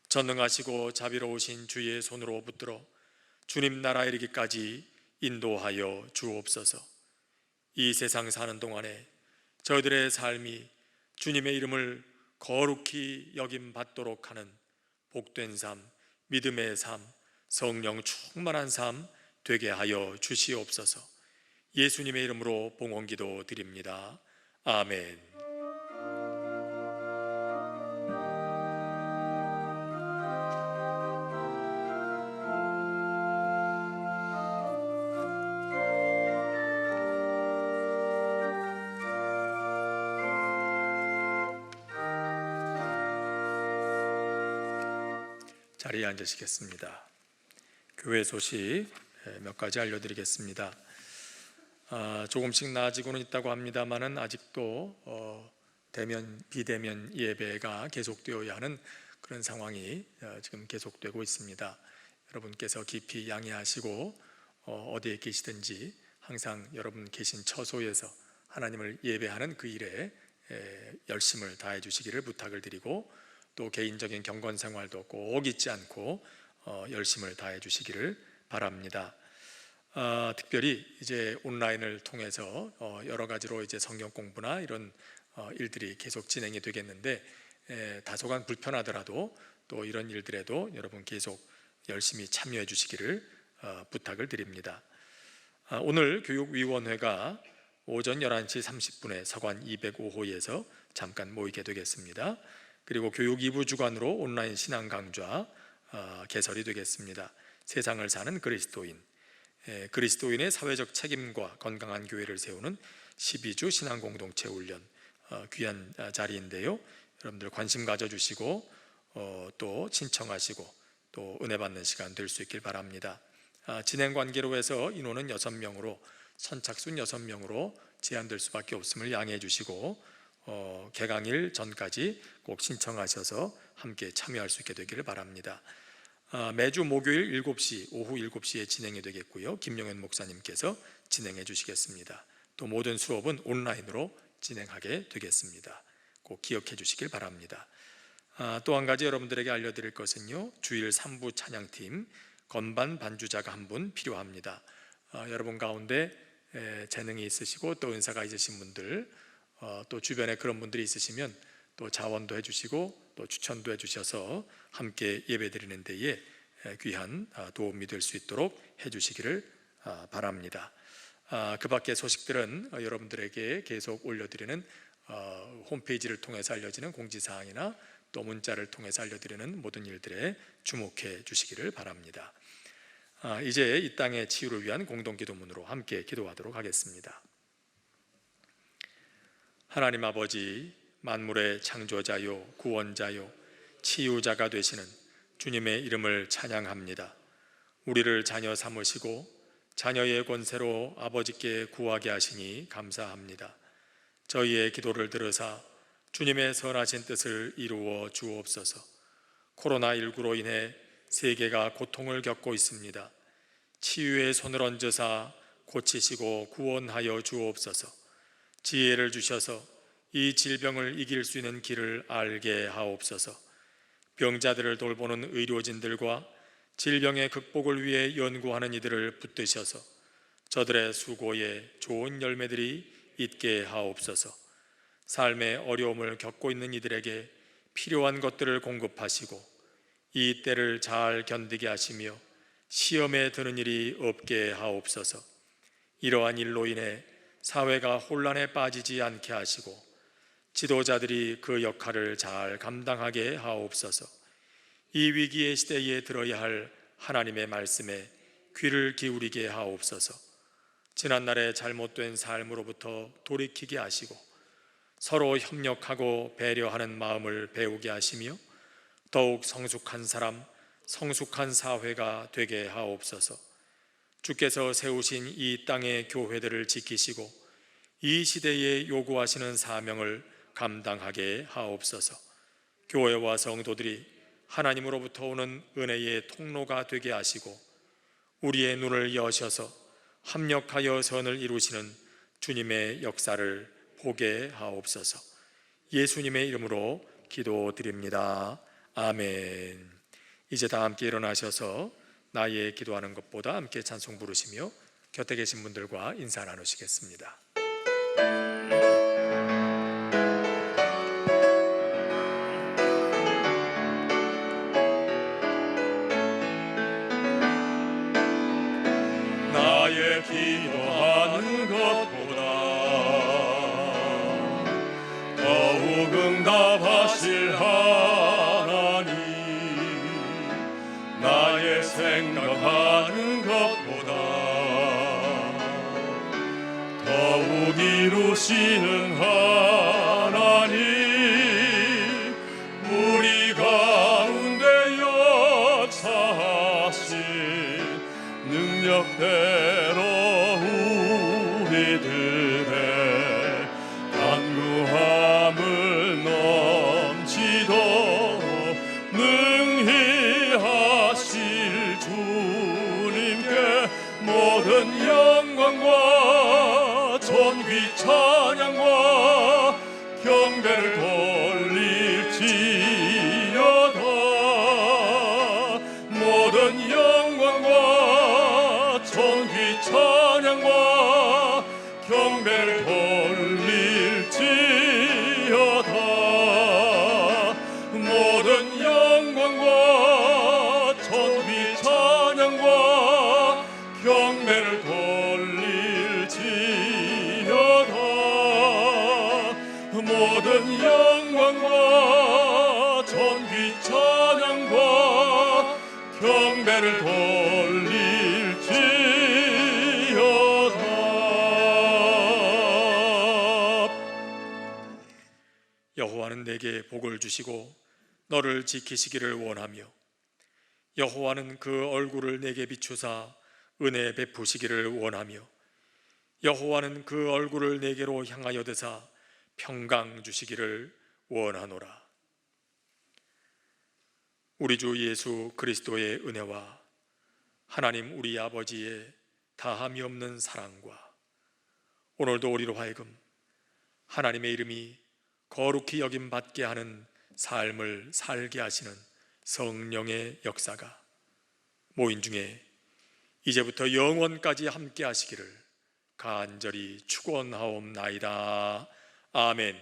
Speaker 1: 전능하시고 자비로우신 주의 손으로 붙들어 주님 나라에 이르기까지 인도하여 주옵소서. 이 세상 사는 동안에 저희들의 삶이 주님의 이름을 거룩히 여김 받도록 하는 복된 삶, 믿음의 삶, 성령 충만한 삶 되게 하여 주시옵소서. 예수님의 이름으로 봉헌기도 드립니다. 아멘. 자리에 앉으시겠습니다. 교회 소식 몇 가지 알려드리겠습니다. 조금씩 나아지고는 있다고 합니다만은 아직도 대면 비대면 예배가 계속되어야 하는 그런 상황이 지금 계속되고 있습니다. 여러분께서 깊이 양해하시고 어디에 계시든지 항상 여러분 계신 처소에서 하나님을 예배하는 그 일에 열심을 다해 주시기를 부탁을 드리고, 또 개인적인 경건 생활도 꼭 잊지 않고 열심을 다해 주시기를 바랍니다. 특별히 이제 온라인을 통해서 여러 가지로 이제 성경 공부나 이런 일들이 계속 진행이 되겠는데, 다소간 불편하더라도 또 이런 일들에도 여러분 계속 열심히 참여해 주시기를 부탁을 드립니다. 오늘 교육위원회가 오전 11시 30분에 서관 205호에서 잠깐 모이게 되겠습니다. 그리고 교육 2부 주관으로 온라인 신앙 강좌 개설이 되겠습니다. 세상을 사는 그리스도인, 그리스도인의 사회적 책임과 건강한 교회를 세우는 12주 신앙 공동체 훈련, 귀한 자리인데요. 여러분들 관심 가져주시고 또 신청하시고 또 은혜 받는 시간 될 수 있길 바랍니다. 진행 관계로 해서 인원은 6명으로 선착순 6명으로 제한될 수밖에 없음을 양해해 주시고 개강일 전까지 꼭 신청하셔서 함께 참여할 수 있게 되기를 바랍니다. 매주 목요일 7시, 오후 7시에 진행이 되겠고요. 김용현 목사님께서 진행해 주시겠습니다. 또 모든 수업은 온라인으로 진행하게 되겠습니다. 꼭 기억해 주시길 바랍니다. 또 한 가지 여러분들에게 알려드릴 것은요, 주일 3부 찬양팀 건반 반주자가 한 분 필요합니다. 여러분 가운데 재능이 있으시고 또 은사가 있으신 분들, 또 주변에 그런 분들이 있으시면 또 자원도 해주시고 또 추천도 해주셔서 함께 예배드리는 데에 귀한 도움이 될 수 있도록 해주시기를 바랍니다. 그 밖의 소식들은 여러분들에게 계속 올려드리는 홈페이지를 통해서 알려지는 공지사항이나 또 문자를 통해서 알려드리는 모든 일들에 주목해 주시기를 바랍니다. 이제 이 땅의 치유를 위한 공동기도문으로 함께 기도하도록 하겠습니다. 하나님 아버지, 만물의 창조자요 구원자요 치유자가 되시는 주님의 이름을 찬양합니다. 우리를 자녀 삼으시고 자녀의 권세로 아버지께 구하게 하시니 감사합니다. 저희의 기도를 들으사 주님의 선하신 뜻을 이루어 주옵소서. 코로나19로 인해 세계가 고통을 겪고 있습니다. 치유의 손을 얹으사 고치시고 구원하여 주옵소서. 지혜를 주셔서 이 질병을 이길 수 있는 길을 알게 하옵소서. 병자들을 돌보는 의료진들과 질병의 극복을 위해 연구하는 이들을 붙드셔서 저들의 수고에 좋은 열매들이 있게 하옵소서. 삶의 어려움을 겪고 있는 이들에게 필요한 것들을 공급하시고 이 때를 잘 견디게 하시며 시험에 드는 일이 없게 하옵소서. 이러한 일로 인해 사회가 혼란에 빠지지 않게 하시고 지도자들이 그 역할을 잘 감당하게 하옵소서. 이 위기의 시대에 들어야 할 하나님의 말씀에 귀를 기울이게 하옵소서. 지난날의 잘못된 삶으로부터 돌이키게 하시고 서로 협력하고 배려하는 마음을 배우게 하시며 더욱 성숙한 사람, 성숙한 사회가 되게 하옵소서. 주께서 세우신 이 땅의 교회들을 지키시고 이 시대에 요구하시는 사명을 감당하게 하옵소서. 교회와 성도들이 하나님으로부터 오는 은혜의 통로가 되게 하시고 우리의 눈을 여셔서 합력하여 선을 이루시는 주님의 역사를 보게 하옵소서. 예수님의 이름으로 기도드립니다. 아멘. 이제 다 함께 일어나셔서 나의 기도하는 것보다 함께 찬송 부르시며 곁에 계신 분들과 인사 나누시겠습니다.
Speaker 2: 나의 기도하는 것보다 더욱 응답하실 하나님, 나의 생각하는 것보다 더욱 이루시는 하나님, 우리 가운데 역사하신 능력대로 우리들의 간구함을 넘치도록 능히 하실 주님께 모든 영광과 존귀 찬양과 경배를 돌릴지어다. 모든 영광과 존귀 찬양과 경배를 돌릴지어다. 모든 영광과 존귀 찬양과 경배를 돌릴지어다. 모든 영광과 존귀 찬양과 경배를 돌릴지어다.
Speaker 1: 여호와는 내게 복을 주시고 너를 지키시기를 원하며 여호와는 그 얼굴을 내게 비추사 은혜 베푸시기를 원하며 여호와는 그 얼굴을 내게로 향하여 드사 평강 주시기를 원하노라. 우리 주 예수 그리스도의 은혜와 하나님 우리 아버지의 다함이 없는 사랑과 오늘도 우리로 하여금 하나님의 이름이 거룩히 여김 받게 하는 삶을 살게 하시는 성령의 역사가 모인 중에 이제부터 영원까지 함께 하시기를 간절히 축원하옵나이다. 아멘.